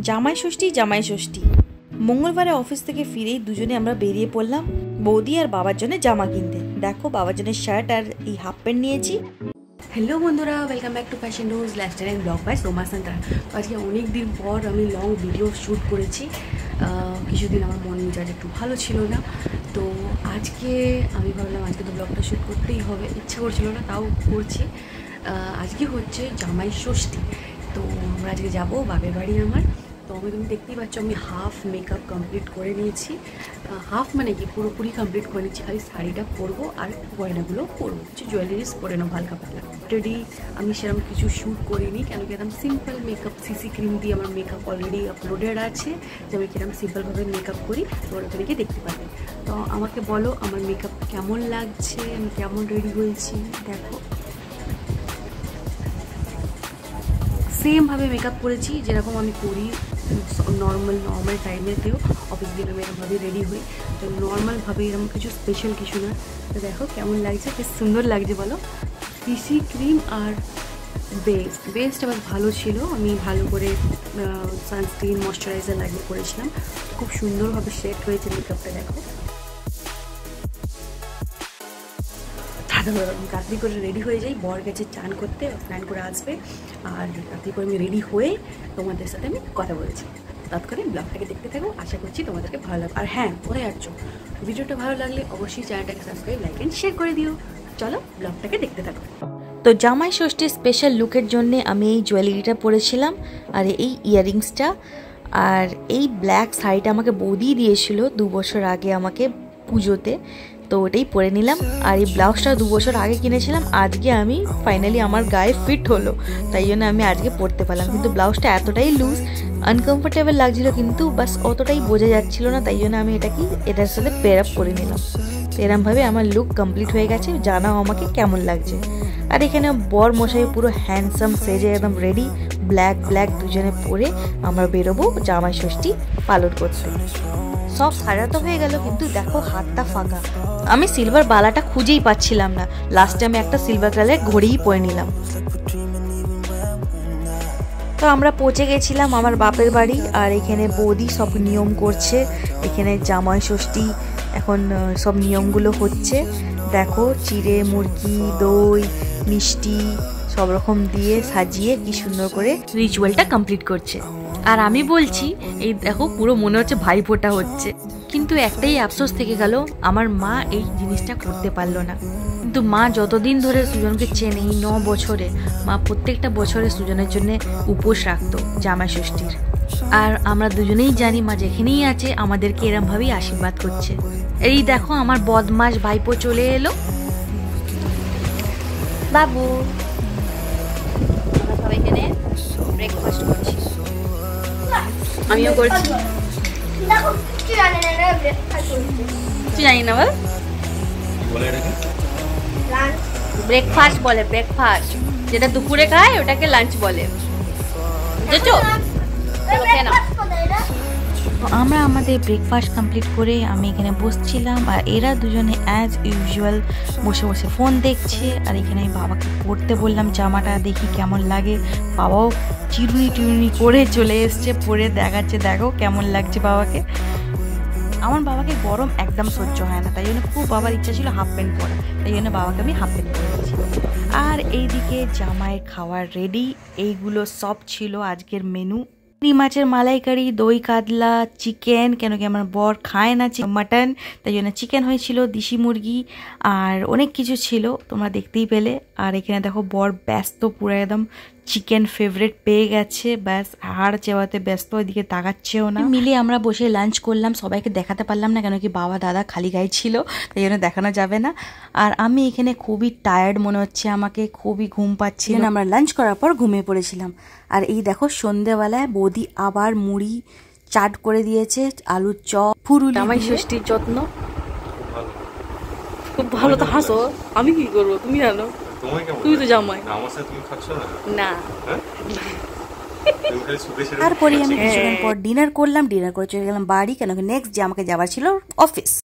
জামাই ষষ্ঠী মঙ্গলবারে অফিস থেকে ফিরেই দুজনে আমরা বেরিয়ে পড়লাম বৌদি আর বাবার জন্য জামা কিনতে। দেখো বাবার জন্য শার্ট আর এই হাফ প্যান্ট নিয়েছি। হ্যালো বন্ধুরা, welcome back to fashion rose lifestyle and blog by Soma Santara. আজকে অনেক দিন পর আমি লং ভিডিও শ্যুট করেছি। কিছুদিন আমার মন মেজাজ একটু ভালো ছিল না, তো আজকে আমি ভাবলাম আজকে তো ব্লগটা শ্যুট করতেই হবে, ইচ্ছা করছিল না তাও করছি। আজকে হচ্ছে জামাই ষষ্ঠী, তো আমরা আজকে যাবো বাপের বাড়ি আমার। তো তুমি দেখতেই পাচ্ছ আমি হাফ মেকআপ কমপ্লিট করে নিয়েছি। হাফ মানে কি পুরোপুরি কমপ্লিট করে নিয়েছি, খালি শাড়িটা পরবো আর গয়নাগুলো পরবো, কিছু জুয়েলারিস পরে নেবো হালকা পাতলা। অলরেডি আমি সেরকম কিছু শ্যুট করিনি, কেন কি একদম সিম্পল মেকআপ, সিসি ক্রিম দিয়ে আমার মেকআপ অলরেডি আপলোডেড আছে, যে আমি কিরকম সিম্পলভাবে মেকআপ করি, তো ওখানে গিয়ে দেখতে পাবে। তো আমাকে বলো আমার মেকআপ কেমন লাগছে, আমি কেমন রেডি হয়েছি। দেখো সেমভাবে মেকআপ করেছি যেরকম আমি করি নর্মাল টাইমেতেও, অফিস দিন আমি এরকমভাবে রেডি হই, তো নর্মালভাবে এরকম কিছু স্পেশাল কিছু না। তো দেখো কেমন লাগছে, বেশ সুন্দর লাগছে বলো। সিসি ক্রিম আর বেস্ট আবার ভালো ছিল, আমি ভালো করে সানস্ক্রিন ময়শ্চারাইজার লাগিয়ে করেছিলাম, খুব সুন্দরভাবে শেড হয়েছে মেকআপটা। দেখো তাড়াতাড়ি করে রেডি হয়ে যাই, বর গেছে চান করতে, স্নান করে আসবে, আর তাড়াতাড়ি করে আমি রেডি হয়ে তোমাদের সাথে আমি কথা বলছি। তৎক্ষণে ব্লগটাকে দেখতে থাকো, আশা করছি তোমাদেরকে ভালো লাগবে। আর হ্যাঁ, কোথায় যাচ্ছ, ভিডিওটা ভালো লাগলে অবশ্যই চ্যানেলটাকে সাবস্ক্রাইব, লাইক অ্যান্ড শেয়ার করে দিও। চলো ব্লগটাকে দেখতে থাকো। তো জামাই ষষ্ঠীর স্পেশাল লুকের জন্য আমি এই জুয়েলারিটা পরেছিলাম আর এই ইয়াররিংসটা, আর এই ব্ল্যাক শাড়িটা আমাকে বৌদি দিয়েছিল 2 বছর আগে আমাকে পুজোতে, তো ওটাই পরে নিলাম। আর এই ব্লাউজটা 2 বছর আগে কিনেছিলাম, আজকে আমি ফাইনালি আমার গায়ে ফিট হলো, তাই জন্য আমি আজকে পরতে পারলাম। কিন্তু ব্লাউজটা এতটাই লুজ, আনকমফোর্টেবল লাগছিল, কিন্তু বাস অতটাই বোঝা যাচ্ছিল না, তাই জন্য আমি এটার সাথে পেয়ার আপ করে নিলাম। এরমভাবে আমার লুক কমপ্লিট হয়ে গেছে, জানাও আমাকে কেমন লাগছে। আর এখানে বর মশাই পুরো হ্যান্ডসাম সেজে একদম রেডি, ব্ল্যাক দুজনে পরে আমরা বেরোবো জামাই ষষ্ঠী পালন করতে। সব সাজাতে হয়ে গেল, কিন্তু দেখো হাতটা ফাঁকা, আমি সিলভার বালাটা খুঁজেই পাচ্ছিলাম না। লাস্টে আমি একটা সিলভার কালারের ঘড়িই পরে নিলাম। তো আমরা পৌঁছে গেছিলাম আমার বাপের বাড়ি, আর এখানে বৌদি সব নিয়ম করছে, এখানে জামাই ষষ্ঠী এখন সব নিয়মগুলো হচ্ছে। দেখো চিড়ে, মুরগি, দই, মিষ্টি সব রকম দিয়ে সাজিয়ে কি সুন্দর করে রিচুয়ালটা কমপ্লিট করছে। আর আমি বলছি এই দেখো পুরো মনে হচ্ছে ভাইফোঁটা হচ্ছে, কিন্তু একটাই আফসোস থেকে গেল, আমার মা এই জিনিসটা করতে পারলো না। কিন্তু মা যতদিন ধরে সুজনকে চেনে, এই 9 বছরে, মা প্রত্যেকটা বছরে সুজনের জন্য উপোস রাখতো জামাই ষষ্ঠীর। আর আমরা দুজনেই জানি মা যেখানেই আছে আমাদেরকে এরমভাবেই আশীর্বাদ করছে। এই দেখো আমার বদমাস ভাইপো চলে এলো। বাবু আমরা সবাই এখানে ব্রেকফাস্ট করছি, আমিও করছি। তুই জানি না বল, ব্রেকফাস্ট বলে, ব্রেকফাস্ট যেটা দুপুরে খায় ওটাকে লাঞ্চ বলে, বুঝেছো? আমরা আমাদের ব্রেকফাস্ট কমপ্লিট করে আমি এখানে বসছিলাম, আর এরা দুজনে অ্যাজ ইউজুয়াল বসে বসে ফোন দেখছে। আর এখানে আমি বাবাকে পরতে বললাম জামাটা, দেখি কেমন লাগে। বাবাও চিরুনি করে চলে এসছে, পরে দেখাচ্ছে দেখো কেমন লাগছে বাবাকে। আমার বাবাকে গরম একদম সহ্য হয় না, তাই জন্য খুব বাবার ইচ্ছা ছিল হাফ প্যান্ট পরা, তাই জন্য বাবাকে আমি হাফ প্যান্ট পরে দিয়েছি। আর এইদিকে জামাইয়ের খাওয়ার রেডি, এইগুলো সব ছিল আজকের মেনু। মাছের মালাইকারি, দই কাতলা, চিকেন, কেন কি আমার বর খায় না মাটন, তাই জন্য চিকেন হয়েছিল, দেশি মুরগি, আর অনেক কিছু ছিল তোমরা দেখতেই পেলে। আর এখানে দেখো বর ব্যস্ত, পুরো একদম চিকেন ফেভারিট পেয়ে গেছে, ব্যাস হাড় চেওয়াতে ব্যস্ত, ওইদিকে তাকাচ্ছেও না। মিলে আমরা বসে লাঞ্চ করলাম, সবাইকে দেখাতে পারলাম না, কেন কি বাবা দাদা খালি গায়ে ছিল, তাই জন্য দেখানো যাবে না। আর আমি এখানে খুবই টায়ার্ড মনে হচ্ছে, আমাকে খুবই ঘুম পাচ্ছিল। আমরা লাঞ্চ করার পর ঘুমিয়ে পড়েছিলাম। আর এই দেখো সন্ধ্যেবেলায় বৌদি আবার মুড়ি চাট করে দিয়েছে, আলুর চপ, ফুরুলি। জামাই ষষ্ঠীর যত্ন খুব ভালো। তো হাসো, আমি কি করবো, তুমি জানো, তুমি তো জামাই। না তারপরে আমি কিছুক্ষণ পর ডিনার করলাম, ডিনার করে চলে গেলাম বাড়ি, কেন কি নেক্সট ডে আমাকে যাওয়ার ছিল অফিস।